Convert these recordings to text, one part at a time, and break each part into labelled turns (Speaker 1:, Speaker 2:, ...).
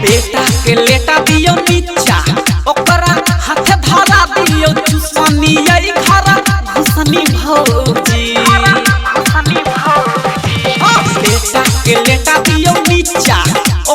Speaker 1: बेटा के लेटा दियो नीचा ओकरा हाथे धरा दियो चुसनी आई खरा घुसनी भौजी बेटा के लेटा दियो नीचा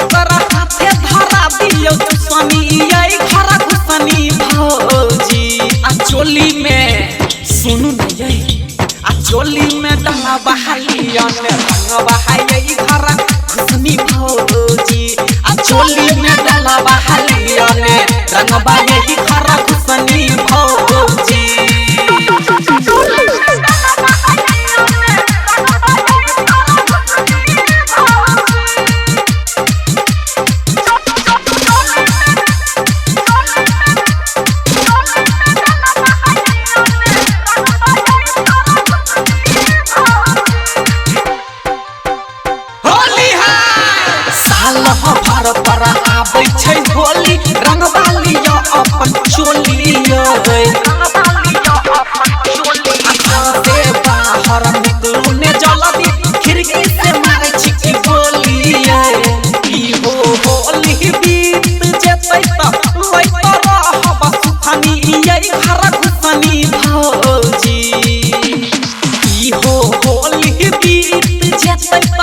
Speaker 1: ओकरा हाथे धरा दियो चुसनी आई खरा घुसनी भौजी आ चोली में सुनु नहीं आ चोली में डंगा बहालिया ने रंग बहाई खरा घुसनी भौजी आ चोली में डंगा बहालिया ने रंग बहाई खरा घुसनी भौजी पर आबै छै होली रंग बालिया अपन चोली से बाहर निकलने जल्दी खिड़की से मारे छिकी बोली ई हो होली बीत जेतै त लइतो रहब सुखनी ई घर घुसनी भौजी ई हो होली बीत जेतै त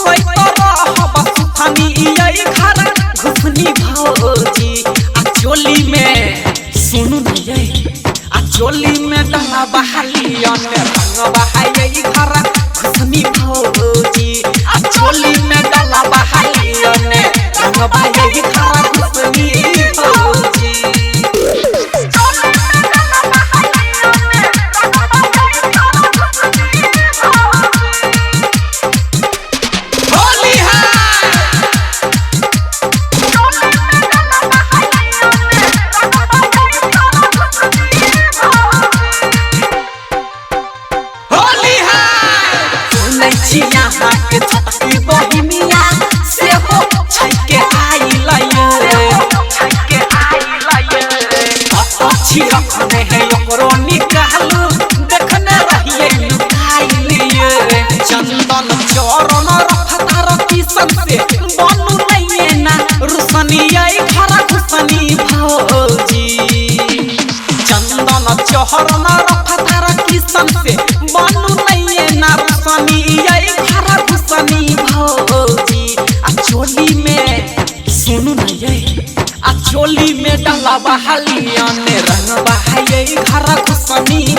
Speaker 1: लइतो रहब सुखनी ई घर घुसनी भौजी आ चोली में सुनु नहीं आ चोली में डंगा बहालिया ने रंग बहाई घर घुसनी भौजी आ चोली में डंगा बहालिया ने रंग बहाई घर घुसनी भौजी यहाँ के छटकी बहिनिया से हो छके आई लाये अच्छी रखने है ओकरो निकालू देखने रहिए लुकाई लिए चंदन चरण रफ्तार किसन से बनू नहीं ना रुसनी आई घर घुसनी भौजी चंदन चरण रफ्तार किसन से बनू नहीं ना रुसनी घुसनी भौजी आ चोली में सुनु नहीं आ चोली में डंगा बहालिया ने रंग बहाई घर घुसनी